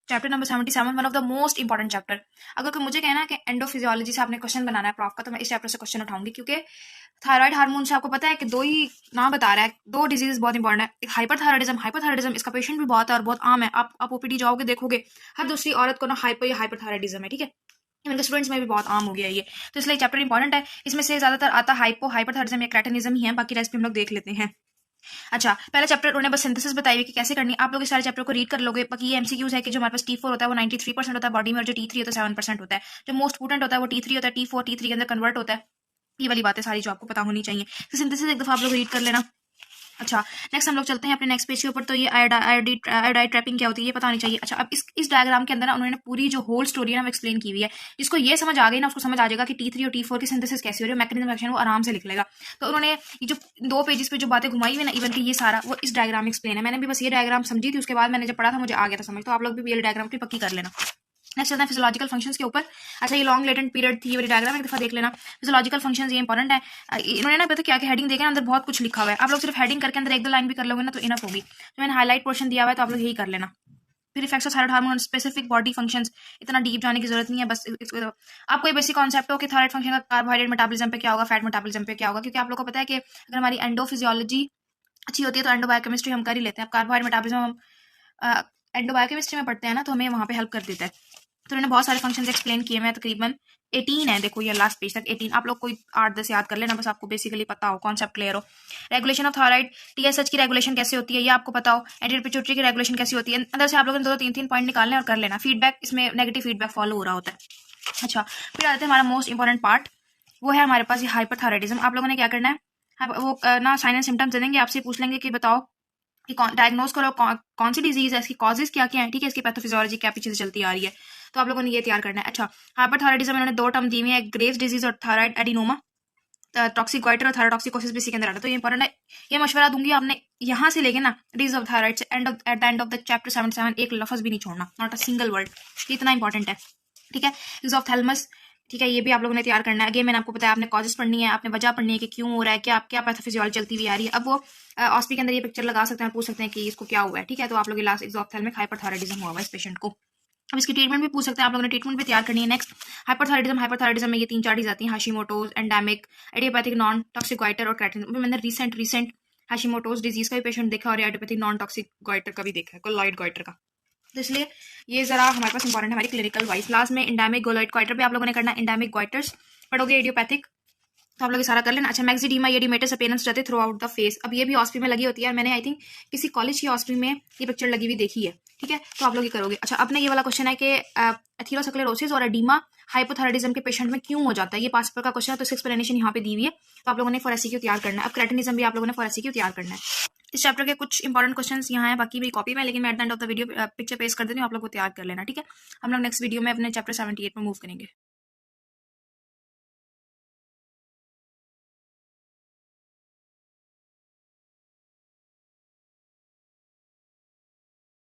Chapter number 77, one of the most important chapter. अगर कोई मुझे कहना है कि एंडोफिजियोलॉजी से आपने क्वेश्चन बनाना है प्रॉफ का, तो मैं इस चैप्टर से क्वेश्चन उठाऊंगी, क्योंकि थायराइड हार्मोन से आपको पता है कि दो ही नाम बता रहा है, दो डिजीज बहुत इंपॉर्टेंट है, एक हाइपरथायराइडिज्म इसका पेशेंट भी बहुत है और बहुत आम है। आप ओपीडी जाओगे देखोगे हर दूसरी औरत को ना हाइपर या हाइपरथायराइडिज्म है, ठीक है। इवन स्टूडेंट्स में भी बहुत आम हो गया ये, तो इसलिए चैप्टर इंपॉर्टेंट है। इसमें से ज्यादातर आता हाइपरथायराइडिज्म या क्रेटिनिज्म ही है, बाकी रेसिपी हम लोग देख लेते हैं। अच्छा, पहला चैप्टर उन्होंने बस सिंथेसिस बताई हुई कि कैसे करनी है। आप लोग इस सारे चैप्टर को रीड कर लोगे। बाकी ये एमसीक्यूज है कि जो हमारे पास T4 होता है वो 93% होता है बॉडी में, और जो T3 होता है 7% होता है। जो मोस्ट पोटेंट होता है वो T3 होता है, T4 T3 के अंदर कन्वर्ट होता है। ये वाली बातें सारी जो आपको पता होनी चाहिए, तो सिंथेसिस एक दफा आप लोग रीड कर लेना। अच्छा, नेक्स्ट हम लोग चलते हैं अपने नेक्स्ट पेज के ऊपर। तो ये आयोडाइड ट्रैपिंग क्या होती है ये पता नहीं चाहिए। अच्छा, अब इस डायग्राम के अंदर ना उन्होंने पूरी जो होल स्टोरी है ना वो एक्सप्लेन की हुई है। जिसको ये समझ आ गई ना उसको समझ आ जाएगा कि T3 और T4 की सिंथेसिस कैसी हो रही है, मैकेनिज्म एक्शन वो आराम से लिख लेगा। तो उन्होंने ये जो 2 पेजेस पे जो बातें घुमाई हुई ना इवन की, ये सारा वो इस डायग्राम में एक्सप्लेन है। मैंने भी बस ये डायग्राम समझी थी, उसके बाद मैंने जब पढ़ा था मुझे आ गया था समझ। तो आप लोग भी ये डायग्राम की पक्की कर लेना। नेक्स्ट चलते हैं फिजियोलॉजिकल फंक्शंस के ऊपर। अच्छा, ये लॉन्ग लेटेंट पीरियड थी, ये वाली डायग्राम एक दफा देख लेना। फिजियोलॉजिकल फंक्शंस ये इंपॉर्टेंट है। इन्होंने ना पता क्या कि हेडिंग देकर अंदर बहुत कुछ लिखा हुआ है। आप लोग सिर्फ हेडिंग करके अंदर 1-2 लाइन भी कर लोगे ना तो इनफ होगी। तो मैंने हाईलाइट पोर्शन दिया हुआ है तो आप लोग यही कर लेना। फिर effects of thyroid hormone specific body functions, इतना डीप जाने की जरूरत नहीं है। बस इसको आपको ये बेसिक कॉन्सेप्ट हो कि थायराइड फंक्शन का कार्बोहाइड्रेट मेटाबॉलिज्म पे क्या होगा, फैट मेटाबॉलिज्म पे क्या होगा। क्योंकि आप लोग को पता है कि अगर हमारी एंडोफिजियोलॉजी अच्छी होती है तो एंडोबायोकेमिस्ट्री हम कर ही लेते हैं। अब कार्बोहाइड्रेट मेटाबॉलिज्म हम एंडोबायोकेमिस्ट्री में पढ़ते हैं ना, तो हमें वहाँ पे हेल्प कर देता है। तो उन्होंने बहुत सारे फंक्शंस एक्सप्लेन किए हैं, तकरीबन 18 है। देखो ये लास्ट पेज तक 18, आप लोग कोई 8-10 याद कर लेना, बस आपको बेसिकली पता हो, कॉन्सेप्ट क्लियर हो। रेगुलेशन ऑफ थायराइड, टीएसएच की रेगुलेशन कैसे होती है ये आपको पता हो। एंटीरियर पिट्यूटरी की रेगुलेशन कैसी होती है, अंदर से आप लोगों ने 2-3 पॉइंट निकालने और कर लेना। फीडबैक, इसमें नेगेटिव फीडबैक फॉलो हो रहा होता है। अच्छा, फिर आते हैं हमारा मोस्ट इंपॉर्टेंट पार्ट, वो है हमारे पास ये हाइपरथायराइडिज्म। आप लोगों ने क्या करना है, वो ना साइन एंड सिम्टम्स दे देंगे, आपसे पूछ लेंगे कि बताओ कि डायग्नोज करो कौन सी डिजीज है, इसकी कॉजेज क्या क्या है, ठीक है, इसकी पैथोफिजियोलॉजी क्या पीछे से चलती आ रही है। तो आप लोगों ने ये तैयार करना है। अच्छा, हाइपरथायराइडिज्म इन्होंने 2 टर्म दी हुई है, ग्रेव्स डिजीज और थायराइड एडिनोमा। टॉक्सिक गोइटर और थायरोटॉक्सिकोसिस भी इसी के अंदर आता है। तो ये इंपॉर्टेंट है, ये मशवरा दूंगी आपने यहाँ से लेके ना डिजीज ऑफ थायराइड से at the end of the chapter 77 एक लफ्ज भी नहीं छोड़ना, नॉट अ सिंगल वर्ड। ये इतना इंपॉर्टेंट है, ठीक है। डिजीज ऑफ थैलमस, ठीक है, ये भी आप लोगों ने तैयार करना है। अगेन मैंने आपको बताया आपने कॉजेस पढ़नी है, आपने वजह पढ़नी है कि क्यों हो रहा है, क्या क्या पैथोफिजियोलॉजी चलती हुई आ रही है। अब वो ऑस्पी के अंदर ये पिक्चर लगा सकते हैं, पूछ सकते हैं कि इसको क्या हुआ है, ठीक है। तो आप लोग लास्ट एक्सोप्थेल्मिक हाइपरथायराइडिज्म हुआ है इस पेशेंट को। अब इसकी ट्रीटमेंट भी पूछ सकते हैं, आप लोगों ने ट्रीटमेंट भी तैयार करनी है। नेक्स्ट, हाइपरथायराइडिज्म में ये 3-4 चीज आती हैं, Hashimoto's, endemic, idiopathic non toxic goitre और क्रेटिनिज्म। मैंने रिसेंट हाशिमोटोज डिजीज का भी पेशेंट देखा और एडियोपैथिक नॉन टॉक्सिक गोइटर का भी देखा है, कोलॉइड गोइटर का। तो इसलिए ये जरा हमारे पास इंपॉर्टेंट है हमारी क्लिनिकल वाइज। लास्ट में एंडेमिक गोलॉइड गोइटर भी आप लोगों ने करना है, एंडेमिक गोइटर्स पढ़ोगे, एडियोपैथिक, तो आप लोग ये सारा कर लेना। अच्छा, मैक्सिडीमा ये डिमेटस अपीयरेंस रहते थ्रू आउट द फेस। अब ये भी हॉस्पिटल में लगी होती है और मैंने आई थिंक किसी कॉलेज की हॉस्पिटल में ये पिक्चर लगी हुई देखी है, ठीक है। तो आप लोग ये करोगे। अच्छा, अपने ये वाला क्वेश्चन है कि एथेरोस्क्लेरोसिस और एडीमा हाइपोथायराइडिज्म के पेशेंट में क्यों हो जाता है, ये 5 पेपर का क्वेश्चन है, तो इसकी एक्सप्लेनेशन यहाँ पे दी हुई है। तो आप लोगों ने फॉर एससीक्यू तैयार करना है। अब क्रेटिनिज्म भी आप लोगों ने फॉर एससीक्यू तैयार करना है। इस चैप्टर के कुछ इंपॉर्टेंट क्वेश्चंस यहाँ है, बाकी भी कॉपी में, लेकिन मैं at the end of the video picture paste कर देती हूँ, आप लोग को तैयार कर लेना, ठीक है। हम लोग नेक्स्ट वीडियो में अपने चैप्टर 78 में मूव करेंगे।